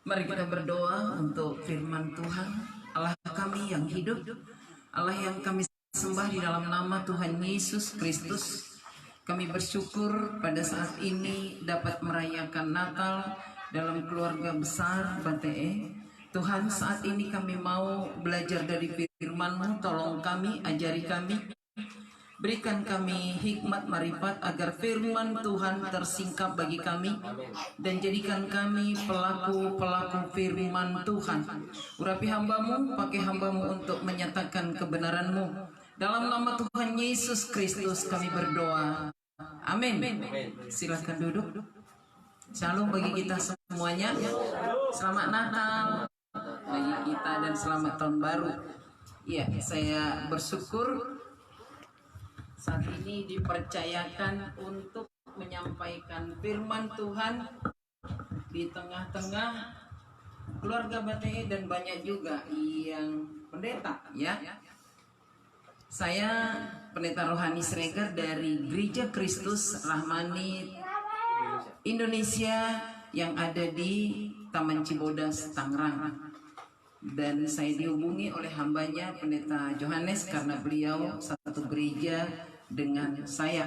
Mari kita berdoa untuk firman Tuhan. Allah kami yang hidup, Allah yang kami sembah di dalam nama Tuhan Yesus Kristus. Kami bersyukur pada saat ini dapat merayakan Natal dalam keluarga besar BTE. Tuhan, saat ini kami mau belajar dari firman-Mu. Tolong kami, ajari kami, berikan kami hikmat marifat agar firman Tuhan tersingkap bagi kami dan jadikan kami pelaku-pelaku firman Tuhan. Urapi hamba-Mu, pakai hamba-Mu untuk menyatakan kebenaran-Mu. Dalam nama Tuhan Yesus Kristus kami berdoa. Amin. Silakan duduk. Shalom bagi kita semuanya. Selamat Natal bagi kita dan selamat tahun baru. Ya, saya bersyukur saat ini dipercayakan untuk menyampaikan firman Tuhan di tengah-tengah keluarga BTE dan banyak juga yang pendeta, ya. Saya pendeta rohani Sregar dari Gereja Kristus Rahmani Indonesia yang ada di Taman Cibodas, Tangerang. Dan saya dihubungi oleh hambanya pendeta Johannes karena beliau satu gereja dengan saya.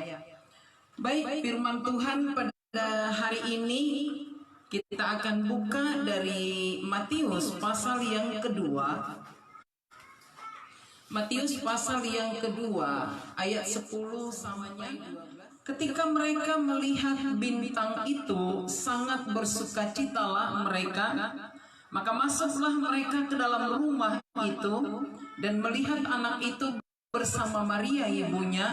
Baik, firman Tuhan pada hari ini kita akan buka dari Matius pasal yang kedua. Matius pasal yang kedua ayat 10 samanya 12. Ketika mereka melihat bintang itu, sangat bersukacitalah mereka. Maka masuklah mereka ke dalam rumah itu dan melihat anak itu bersama Maria ibunya,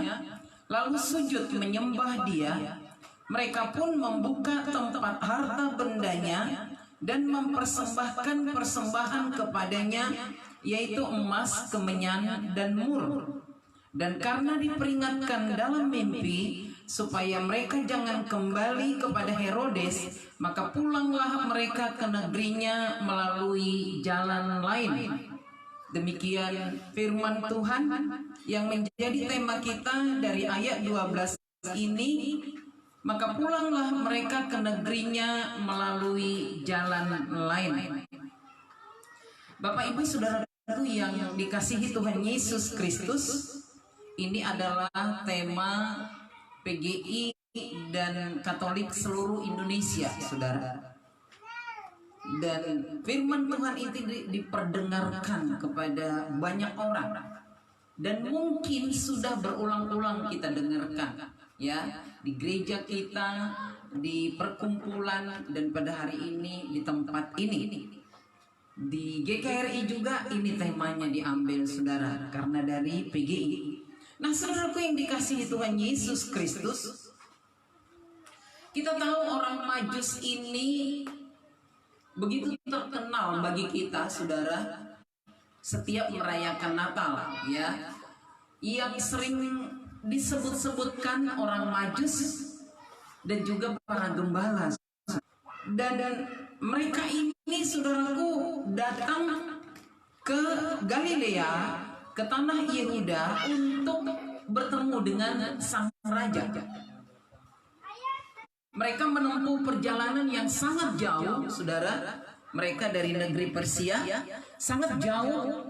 lalu sujud menyembah dia. Mereka pun membuka tempat harta bendanya dan mempersembahkan persembahan kepadanya, yaitu emas, kemenyan, dan mur. Dan karena diperingatkan dalam mimpi supaya mereka jangan kembali kepada Herodes, maka pulanglah mereka ke negerinya melalui jalan lain. Demikian firman Tuhan yang menjadi tema kita dari ayat 12 ini. Maka pulanglah mereka ke negerinya melalui jalan lain. Bapak Ibu Saudaraku yang dikasihi Tuhan Yesus Kristus, ini adalah tema PGI dan Katolik seluruh Indonesia, saudara. Dan firman Tuhan itu diperdengarkan kepada banyak orang. Dan mungkin sudah berulang-ulang kita dengarkan, ya, di gereja kita, di perkumpulan, dan pada hari ini di tempat ini. Di GKRI juga ini temanya diambil, saudara, karena dari PGI. Nah, saudaraku yang dikasihi Tuhan Yesus Kristus, kita tahu orang Majus ini begitu terkenal bagi kita, saudara, setiap merayakan Natal, ya, yang sering disebut-sebutkan orang Majus dan juga para gembala. Dan mereka ini, saudaraku, datang ke Galilea, ke tanah Yehuda untuk bertemu dengan sang raja. Mereka menempuh perjalanan yang sangat jauh, saudara. Mereka dari negeri Persia, sangat jauh,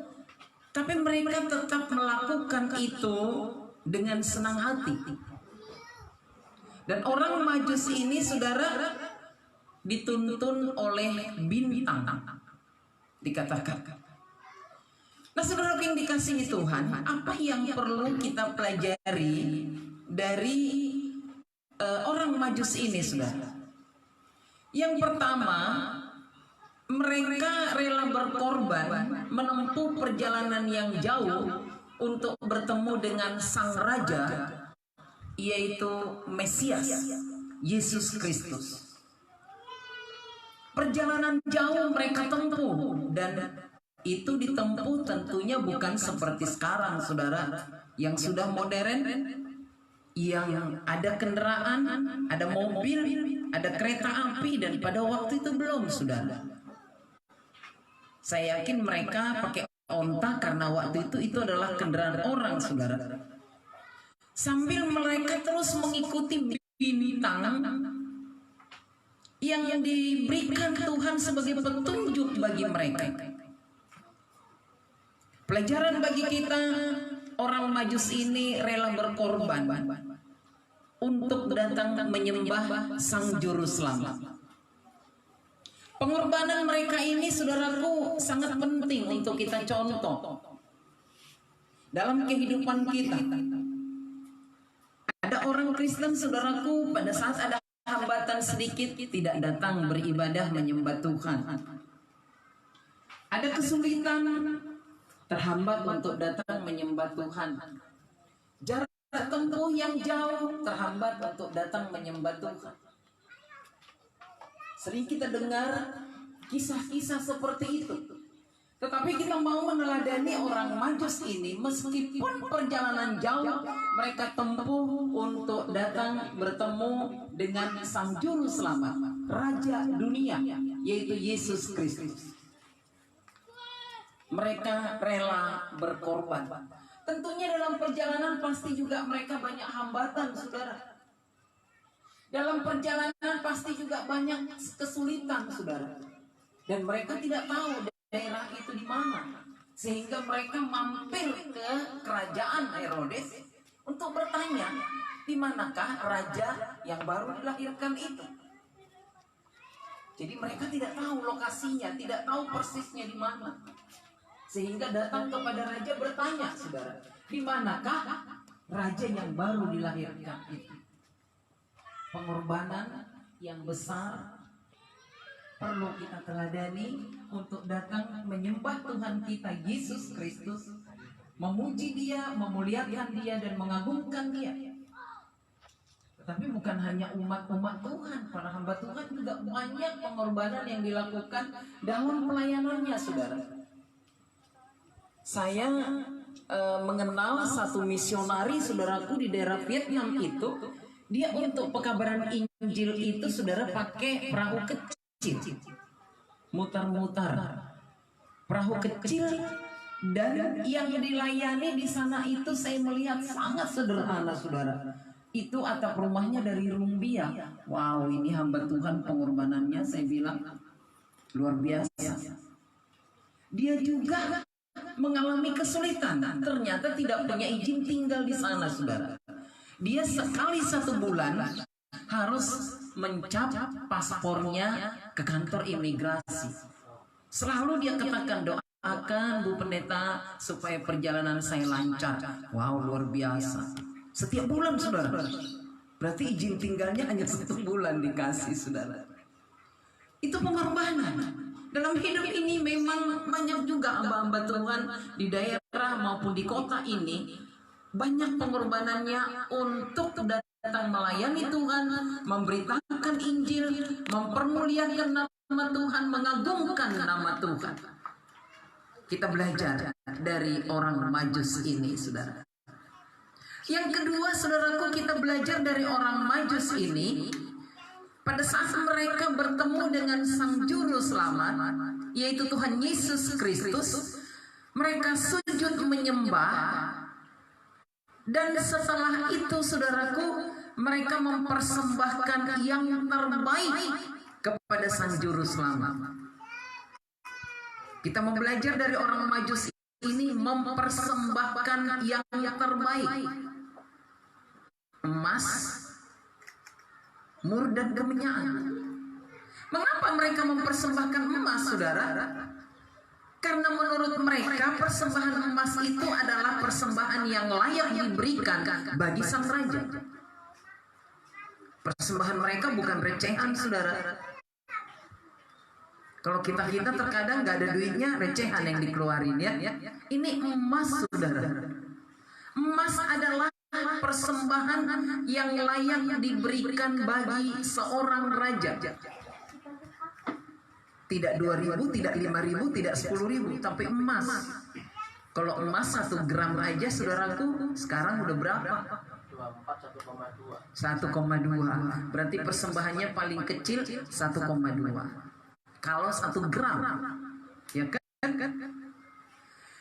tapi mereka tetap melakukan itu dengan senang hati. Dan orang Majus ini, saudara, dituntun oleh bintang, dikatakan. Nah, saudara yang dikasihi Tuhan, apa yang perlu kita pelajari dari orang Majus ini, saudara? Yang pertama, mereka rela berkorban, menempuh perjalanan yang jauh untuk bertemu dengan sang raja, yaitu Mesias, Yesus Kristus. Perjalanan jauh mereka tempuh, dan itu ditempuh tentunya bukan seperti sekarang, saudara, yang sudah modern, yang ada kendaraan, ada mobil, ada kereta api, dan pada waktu itu belum, saudara. Saya yakin mereka pakai onta karena waktu itu adalah kendaraan orang, saudara. Sambil mereka terus mengikuti bintang, yang diberikan Tuhan sebagai petunjuk bagi mereka. Pelajaran bagi kita, orang Majus ini rela berkorban untuk datang menyembah Sang Juru Selamat. Pengorbanan mereka ini, saudaraku, sangat penting untuk kita contoh dalam kehidupan kita. Ada orang Kristen, saudaraku, pada saat ada hambatan sedikit tidak datang beribadah menyembah Tuhan. Ada kesulitan, terhambat untuk datang menyembah Tuhan. Jarak tempuh yang jauh, terhambat untuk datang menyembah Tuhan. Sering kita dengar kisah-kisah seperti itu. Tetapi kita mau meneladani orang Majus ini, meskipun perjalanan jauh mereka tempuh untuk datang bertemu dengan Sang Juru Selamat, Raja dunia, yaitu Yesus Kristus. Mereka rela berkorban. Tentunya dalam perjalanan pasti juga mereka banyak hambatan, saudara. Dalam perjalanan pasti juga banyak kesulitan, saudara. Dan mereka tidak tahu daerah itu di mana, sehingga mereka mampir ke kerajaan Herodes untuk bertanya, di manakah raja yang baru dilahirkan itu. Jadi mereka tidak tahu lokasinya, tidak tahu persisnya di mana, sehingga datang kepada raja bertanya, saudara, di manakah raja yang baru dilahirkan itu. Pengorbanan yang besar perlu kita teladani untuk datang menyembah Tuhan kita Yesus Kristus, memuji Dia, memuliakan Dia, dan mengagungkan Dia. Tetapi bukan hanya umat-umat Tuhan, para hamba Tuhan juga banyak pengorbanan yang dilakukan dalam pelayanannya, saudara. Saya mengenal satu misionari, saudaraku, di daerah Vietnam itu. Dia untuk pekabaran Injil itu, saudara, pakai perahu kecil, mutar-mutar perahu kecil, dan yang dilayani di sana itu saya melihat sangat sederhana, saudara. Itu atap rumahnya dari rumbia. Wow, ini hamba Tuhan, pengorbanannya saya bilang luar biasa. Dia juga mengalami kesulitan, ternyata tidak punya izin tinggal di sana, saudara. Dia sekali 1 bulan harus mencap paspornya ke kantor imigrasi. Selalu dia katakan, doakan Bu Pendeta supaya perjalanan saya lancar. Wow, luar biasa. Setiap bulan, saudara. Berarti izin tinggalnya hanya 1 bulan dikasih, saudara. Itu pengorbanan. Dalam hidup ini memang banyak juga hamba-hamba Tuhan di daerah maupun di kota ini, banyak pengorbanannya untuk datang melayani Tuhan, memberitakan Injil, mempermuliakan nama Tuhan, mengagungkan nama Tuhan. Kita belajar dari orang Majus ini, saudara. Yang kedua, saudaraku, kita belajar dari orang Majus ini. Pada saat mereka bertemu dengan Sang Juru Selamat, yaitu Tuhan Yesus Kristus, mereka sujud menyembah. Dan setelah itu, saudaraku, mereka mempersembahkan yang terbaik kepada Sang Juru Selamat. Kita mau belajar dari orang Majus ini, mempersembahkan yang terbaik. Emas, mur, dan kemenyan. Mengapa mereka mempersembahkan emas, saudara? Karena menurut mereka persembahan emas itu adalah persembahan yang layak diberikan bagi sang raja. Persembahan mereka bukan recehan, saudara. Kalau kita terkadang gak ada duitnya, recehan yang dikeluarin, ya. Ini emas, saudara. Emas adalah persembahan yang layak diberikan bagi seorang raja. Tidak 2.000, tidak 5.000, tidak 10.000, tapi emas. Kalau emas 1 gram aja, saudaraku, sekarang udah berapa? 1,2. Berarti persembahannya paling kecil 1,2. Kalau 1 gram, ya kan?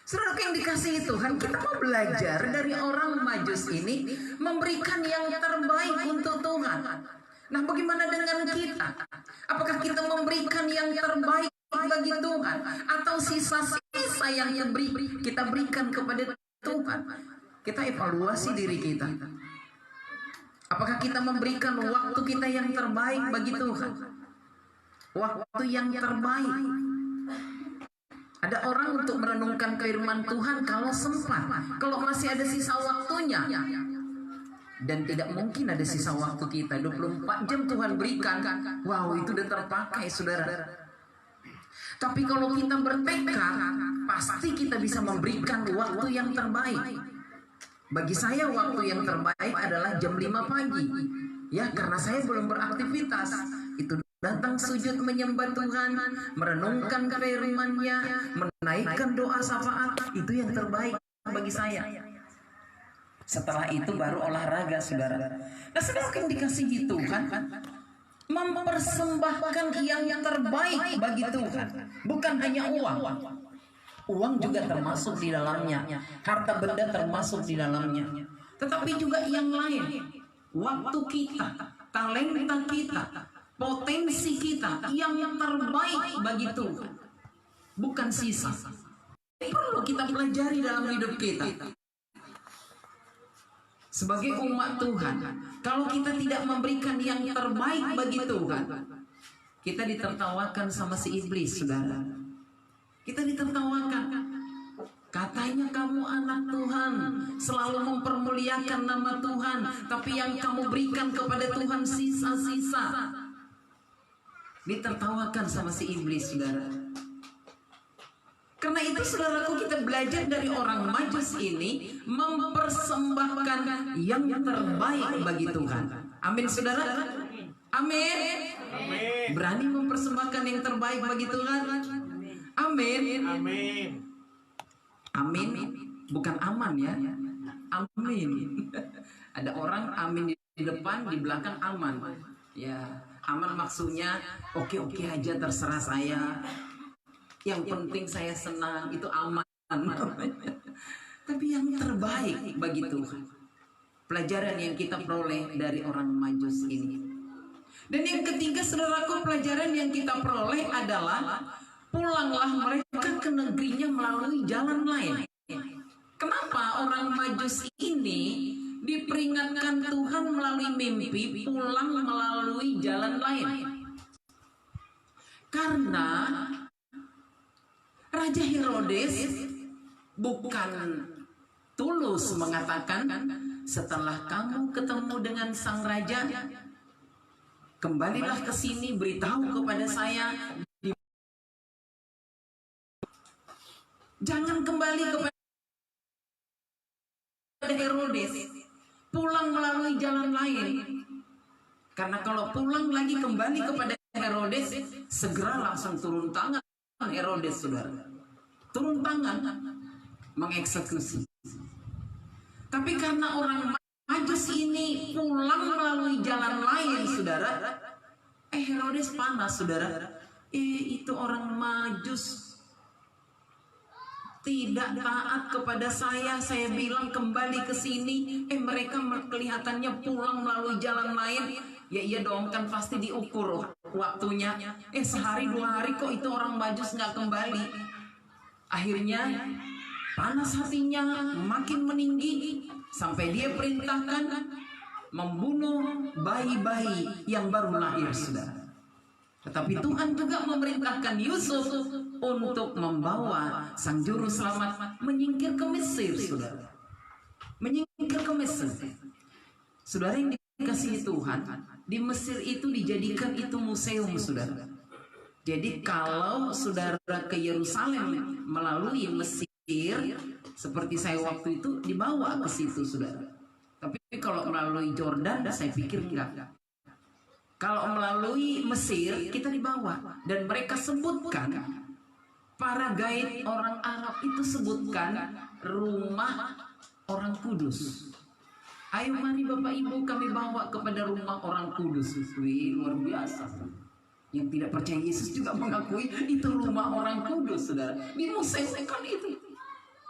Saudaraku yang dikasihi Tuhan, kita mau belajar dari orang Majus ini, memberikan yang terbaik untuk Tuhan. Nah, bagaimana dengan kita? Apakah kita memberikan yang terbaik bagi Tuhan, atau sisa-sisa yang kita berikan kepada Tuhan? Kita evaluasi diri kita. Apakah kita memberikan waktu kita yang terbaik bagi Tuhan? Waktu yang terbaik. Ada orang untuk merenungkan firman Tuhan kalau sempat, kalau masih ada sisa waktunya. Dan tidak mungkin ada sisa waktu kita. 24 jam Tuhan berikan. Wow, itu udah terpakai, saudara. Tapi kalau kita bertekad, pasti kita bisa memberikan waktu yang terbaik. Bagi saya waktu yang terbaik adalah jam 5 pagi. Ya, karena saya belum beraktivitas. Itu datang sujud menyembah Tuhan, merenungkan firman-Nya, menaikkan doa syafaat. Itu yang terbaik bagi saya. Setelah itu baru olahraga, saudara. Nah, saudara yang dikasihi Tuhan, mempersembahkan yang terbaik bagi Tuhan. Bukan hanya uang. Uang juga termasuk di dalamnya. Harta benda termasuk di dalamnya. Tetapi juga yang lain. Waktu kita, talenta kita, potensi kita yang terbaik bagi Tuhan. Bukan sisa. Perlu kita pelajari dalam hidup kita. Sebagai umat Tuhan, kalau kita tidak memberikan yang terbaik bagi Tuhan, kita ditertawakan sama si iblis, saudara. Kita ditertawakan. Katanya kamu anak Tuhan, selalu mempermuliakan nama Tuhan, tapi yang kamu berikan kepada Tuhan sisa-sisa. Ditertawakan sama si iblis, saudara. Karena itu, saudaraku, kita belajar dari orang Majus ini mempersembahkan yang terbaik bagi Tuhan. Amin, saudara. Amin. Berani mempersembahkan yang terbaik bagi Tuhan. Amin. Amin. Amin. Bukan aman ya. Amin. Ada orang amin di depan, di belakang aman. Ya, aman maksudnya oke aja, terserah saya. Yang penting saya senang, itu aman. Tapi yang terbaik bagi Tuhan. Pelajaran yang kita peroleh dari orang Majus ini. Dan yang ketiga, saudaraku, pelajaran yang kita peroleh adalah pulanglah mereka ke negerinya melalui jalan lain. Kenapa orang Majus ini diperingatkan Tuhan melalui mimpi pulang melalui jalan lain? Karena Raja Herodes bukan tulus mengatakan, setelah kamu ketemu dengan sang raja, kembalilah ke sini, beritahu kepada saya. Jangan kembali kepada Herodes, pulang melalui jalan lain. Karena kalau pulang lagi kembali kepada Herodes, segera langsung turun tangan Herodes, saudara. Turun tangan, mengeksekusi. Tapi karena orang Majus ini pulang melalui jalan lain, saudara, Herodes panas, saudara. Itu orang Majus tidak taat kepada saya bilang kembali ke sini, mereka kelihatannya pulang melalui jalan lain. Ya iya dong, kan pasti diukur waktunya. Sehari 2 hari kok itu orang Majus nggak kembali. Akhirnya panas hatinya, makin meninggi, sampai dia perintahkan membunuh bayi-bayi yang baru lahir, saudara. Tetapi Tuhan juga memerintahkan Yusuf untuk membawa sang juru selamat menyingkir ke Mesir, saudara. Menyingkir ke Mesir. Saudara yang dikasihi Tuhan, di Mesir itu dijadikan itu museum, saudara. Jadi kalau saudara ke Yerusalem melalui Mesir, seperti saya waktu itu dibawa ke situ, saudara. Tapi kalau melalui Jordan, saya pikir enggak. Kalau melalui Mesir, kita dibawa. Dan mereka sebutkan, para guide orang Arab itu sebutkan rumah orang kudus. Ayo mari Bapak Ibu kami bawa kepada rumah orang kudus. Wih, luar biasa. Yang tidak percaya Yesus juga mengakui itu rumah orang kudus, saudara. Di museum kan itu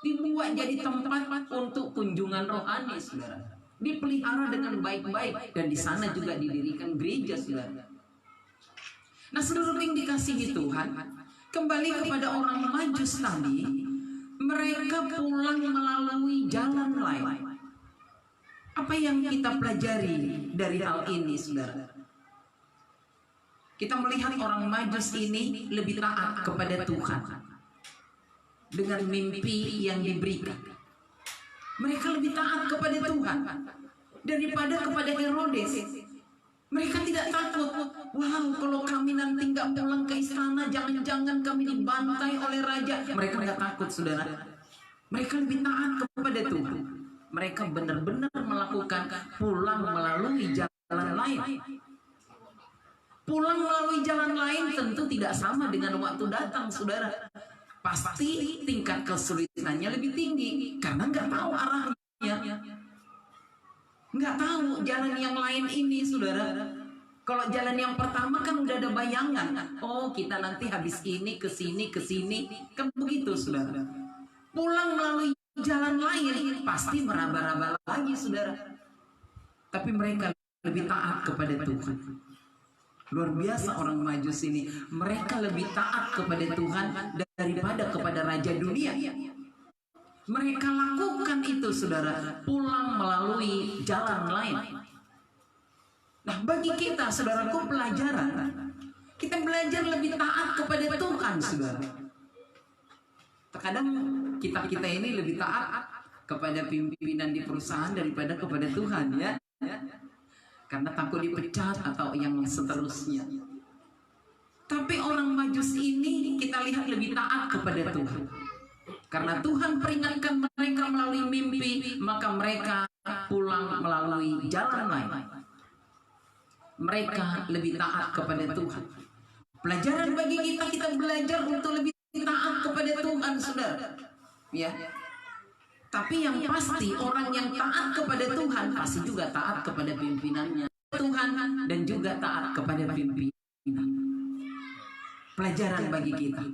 dibuat jadi tempat untuk kunjungan rohani, saudara. Dipelihara dengan baik-baik, dan di sana juga didirikan gereja, saudara. Nah, seluruh yang dikasihi Tuhan, kembali kepada orang Majus tadi, mereka pulang melalui jalan lain. Apa yang kita pelajari dari hal ini, saudara? Kita melihat orang Majus ini lebih taat kepada Tuhan dengan mimpi yang diberikan. Mereka lebih taat kepada Tuhan daripada kepada Herodes. Mereka tidak takut. Wow, kalau kami nanti nggak pulang ke istana, jangan-jangan kami dibantai oleh raja. Mereka nggak takut, saudara. Mereka lebih taat kepada Tuhan. Mereka benar-benar melakukan pulang melalui jalan lain. Pulang melalui jalan lain tentu tidak sama dengan waktu datang, saudara. Pasti tingkat kesulitannya lebih tinggi karena nggak tahu arahnya. Nggak tahu jalan yang lain ini, saudara. Kalau jalan yang pertama kan udah ada bayangan. Oh, kita nanti habis ini ke sini kan begitu, saudara. Pulang melalui jalan lain pasti meraba-raba lagi, saudara. Tapi mereka lebih taat kepada Tuhan. Luar biasa orang Majus ini. Mereka lebih taat kepada Tuhan daripada kepada raja dunia. Mereka lakukan itu, saudara, pulang melalui jalan lain. Nah, bagi kita, saudaraku, pelajaran. Kita belajar lebih taat kepada Tuhan, saudara. Terkadang kita ini lebih taat kepada pimpinan di perusahaan daripada kepada Tuhan, ya. Karena takut dipecat atau yang seterusnya. Tapi orang Majus ini kita lihat lebih taat kepada Tuhan. Karena Tuhan peringatkan mereka melalui mimpi, maka mereka pulang melalui jalan lain. Mereka lebih taat kepada Tuhan. Pelajaran bagi kita belajar untuk lebih taat kepada Tuhan, saudara. Ya. Tapi yang pasti orang yang taat kepada Tuhan pasti juga taat kepada pimpinannya Tuhan dan juga taat kepada pimpinan. Pelajaran bagi kita.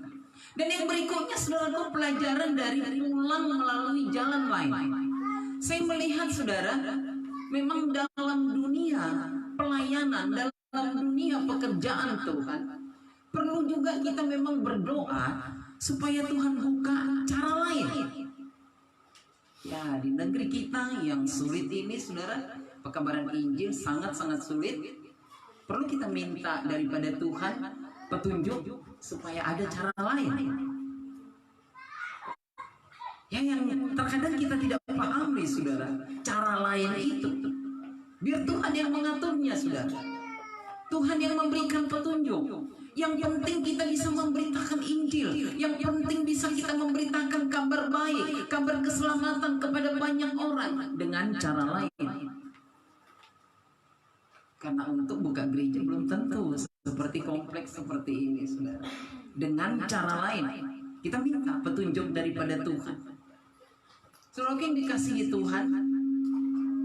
Dan yang berikutnya, saudara, pelajaran dari pulang melalui jalan lain. Saya melihat, saudara, memang dalam dunia pelayanan, dalam dunia pekerjaan Tuhan, perlu juga kita memang berdoa supaya Tuhan buka cara lain. Ya, di negeri kita yang sulit ini, saudara, pekabaran Injil sangat-sangat sulit. Perlu kita minta daripada Tuhan petunjuk supaya ada cara lain. Yang terkadang kita tidak pahami, saudara, cara lain itu. Biar Tuhan yang mengaturnya, saudara. Tuhan yang memberikan petunjuk. Yang penting kita bisa memberitakan Injil. Yang penting bisa kita memberitakan kabar baik, kabar keselamatan kepada banyak orang dengan cara lain. Karena untuk buka gereja belum tentu seperti kompleks seperti ini, saudara. Dengan cara lain kita minta petunjuk daripada Tuhan. Saudara yang dikasihi Tuhan,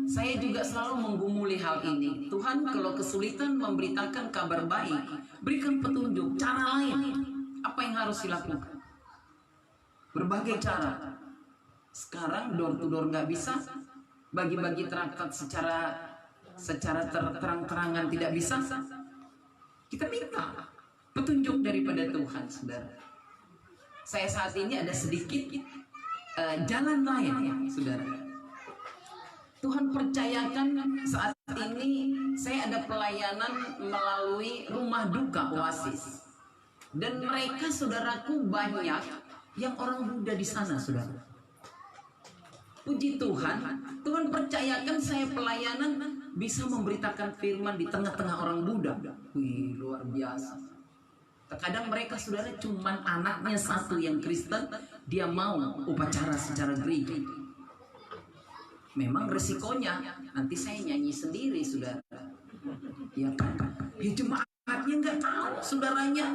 saya juga selalu menggumuli hal ini. Tuhan, kalau kesulitan memberitakan kabar baik, berikan petunjuk cara lain. Apa yang harus dilakukan? Berbagai cara. Sekarang door to door nggak bisa, bagi-bagi traktat secara terang-terangan tidak bisa. Kita minta petunjuk daripada Tuhan, saudara. Saya saat ini ada sedikit jalan lain, ya, saudara. Tuhan percayakan saat ini saya ada pelayanan melalui rumah duka Oasis. Dan mereka, saudaraku, banyak yang orang Buddha di sana, saudara. Puji Tuhan, Tuhan percayakan saya pelayanan bisa memberitakan firman di tengah-tengah orang Buddha. Wih, luar biasa. Terkadang mereka, saudara, cuman anaknya satu yang Kristen, dia mau upacara secara gereja. Memang resikonya nanti saya nyanyi sendiri, saudara. Ya kan? Ya jemaatnya nggak tahu, saudaranya.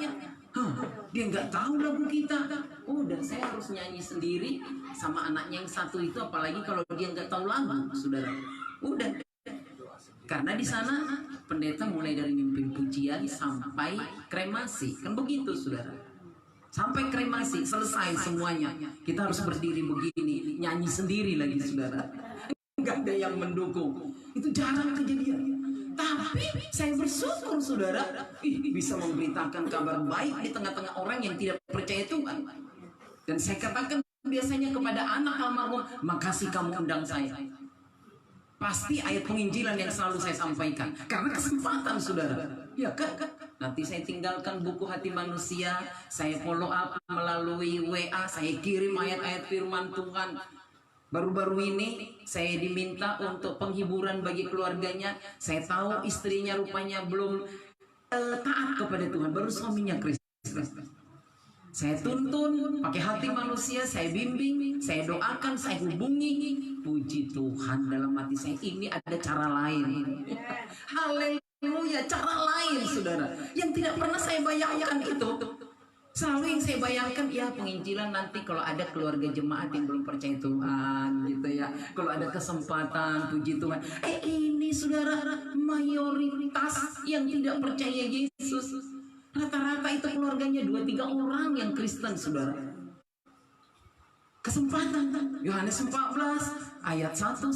Dia nggak tahu lagu kita. Dan saya harus nyanyi sendiri sama anaknya yang satu itu, apalagi kalau dia nggak tahu lagu, saudara. Udah. Karena di sana pendeta mulai dari mimpin pujian sampai kremasi, kan begitu, saudara. Sampai kremasi selesai semuanya, kita harus berdiri begini, nyanyi sendiri lagi, saudara. Nggak ada yang mendukung. Itu jarang kejadian. Tapi saya bersyukur saudara, bisa memberitakan kabar baik di tengah-tengah orang yang tidak percaya Tuhan. Dan saya katakan biasanya kepada anak almarhum, makasih kamu undang saya. Pasti ayat penginjilan yang selalu saya sampaikan. Karena kesempatan saudara. Ya kan? Nanti saya tinggalkan buku hati manusia. Saya follow up melalui WA. Saya kirim ayat-ayat firman Tuhan. Baru-baru ini saya diminta untuk penghiburan bagi keluarganya. Saya tahu istrinya rupanya belum taat kepada Tuhan. Baru suaminya Kristus. Saya tuntun pakai hati manusia, saya bimbing, saya doakan, saya hubungi. Puji Tuhan, dalam hati saya ini ada cara lain. Haleluya, cara lain saudara. Yang tidak pernah saya bayangkan itu. Selalu yang saya bayangkan, ya penginjilan nanti kalau ada keluarga jemaat yang belum percaya Tuhan gitu ya. Kalau ada kesempatan, puji Tuhan. Ini saudara, mayoritas yang tidak percaya Yesus. Rata-rata itu keluarganya 2-3 orang yang Kristen saudara. Kesempatan Yohanes 14 ayat 1-6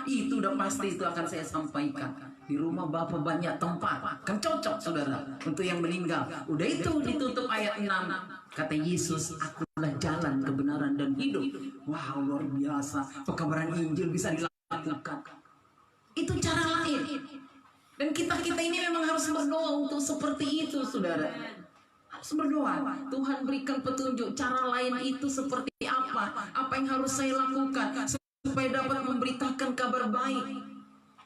itu udah pasti itu akan saya sampaikan. Di rumah Bapa banyak tempat, kan cocok saudara untuk yang meninggal. Udah itu ditutup ayat 6, kata Yesus, akulah jalan, kebenaran dan hidup. Wow, luar biasa, pekabaran Injil bisa dilakukan. Itu cara lain. Dan kita ini memang harus berdoa untuk seperti itu saudara. Harus berdoa, Tuhan berikan petunjuk cara lain itu seperti apa yang harus saya lakukan supaya dapat memberitakan kabar baik,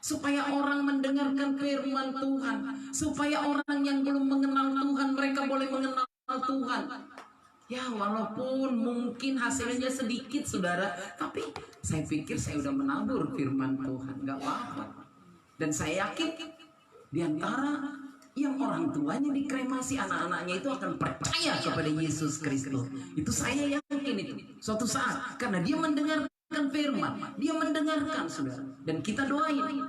supaya orang mendengarkan firman Tuhan, supaya orang yang belum mengenal Tuhan mereka boleh mengenal Tuhan. Ya walaupun mungkin hasilnya sedikit saudara, tapi saya pikir saya udah menabur firman Tuhan, gak apa-apa. Dan saya yakin di antara yang orang tuanya dikremasi, anak-anaknya itu akan percaya kepada Yesus Kristus. Itu saya yakin itu. Suatu saat, karena dia mendengarkan firman, dia mendengarkan saudara. Dan kita doain.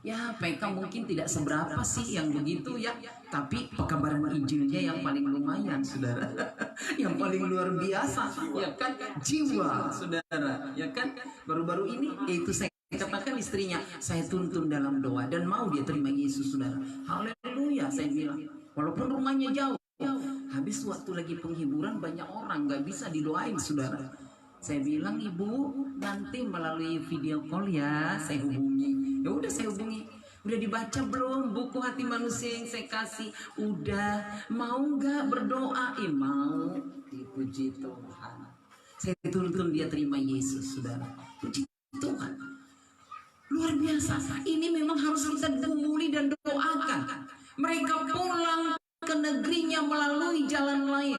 Ya, PK mungkin tidak seberapa sih yang begitu ya, tapi pekabaran Injilnya yang paling lumayan saudara. Yang paling luar biasa, ya kan? Jiwa saudara, ya kan? Baru-baru ini yaitu saya katakan istrinya, saya tuntun dalam doa dan mau dia terima Yesus saudara. Haleluya, saya bilang. Walaupun rumahnya jauh, habis waktu lagi penghiburan banyak orang gak bisa didoain saudara. Saya bilang, ibu nanti melalui video call ya, saya hubungi. Ya udah saya hubungi. Udah dibaca belum buku hati manusia yang saya kasih? Udah. Mau gak berdoa? Mau. Dipuji Tuhan. Saya tuntun dia terima Yesus saudara. Puji Tuhan. Luar biasa. Ini memang harus kita gumuli dan doakan. Mereka pulang ke negerinya melalui jalan lain.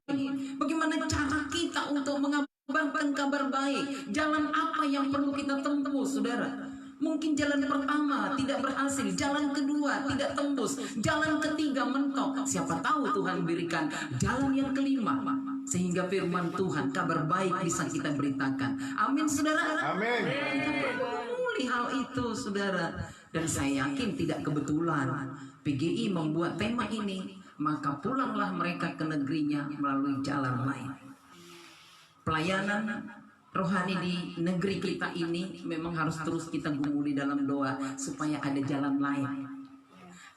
Bagaimana cara kita untuk mengabarkan kabar baik? Jalan apa yang perlu kita tempuh, saudara? Mungkin jalan pertama tidak berhasil, jalan kedua tidak tembus, jalan ketiga mentok. Siapa tahu Tuhan berikan jalan yang kelima, sehingga firman Tuhan, kabar baik bisa kita beritakan. Amin, saudara. Amin. Kita pergumuli hal itu, saudara. Dan saya yakin tidak kebetulan PGI membuat tema ini. Maka pulanglah mereka ke negerinya melalui jalan lain. Pelayanan rohani di negeri kita ini memang harus terus kita gumuli dalam doa supaya ada jalan lain.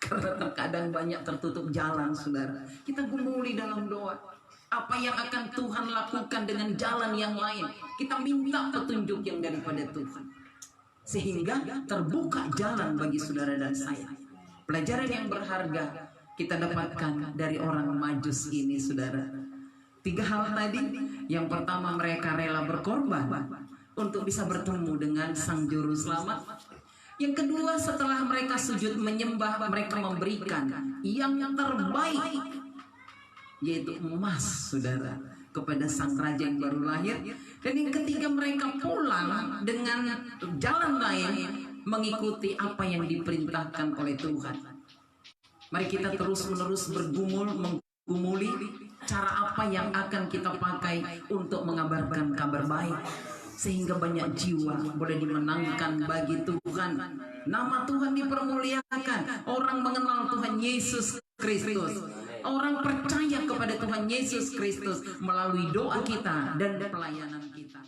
Karena terkadang banyak tertutup jalan, saudara. Kita gumuli dalam doa. Apa yang akan Tuhan lakukan dengan jalan yang lain? Kita minta petunjuk yang daripada Tuhan. Sehingga terbuka jalan bagi saudara dan saya. Pelajaran yang berharga kita dapatkan dari orang Majus ini, saudara. 3 hal tadi. Yang pertama, mereka rela berkorban untuk bisa bertemu dengan Sang Juru Selamat. Yang kedua, setelah mereka sujud menyembah, mereka memberikan yang terbaik, yaitu emas, saudara, kepada Sang Raja yang baru lahir. Dan yang ketiga, mereka pulang dengan jalan lain, mengikuti apa yang diperintahkan oleh Tuhan. Mari kita terus-menerus menggumuli cara apa yang akan kita pakai untuk mengabarkan kabar baik, sehingga banyak jiwa boleh dimenangkan bagi Tuhan. Nama Tuhan dipermuliakan, orang mengenal Tuhan Yesus Kristus, orang percaya kepada Tuhan Yesus Kristus melalui doa kita dan pelayanan kita.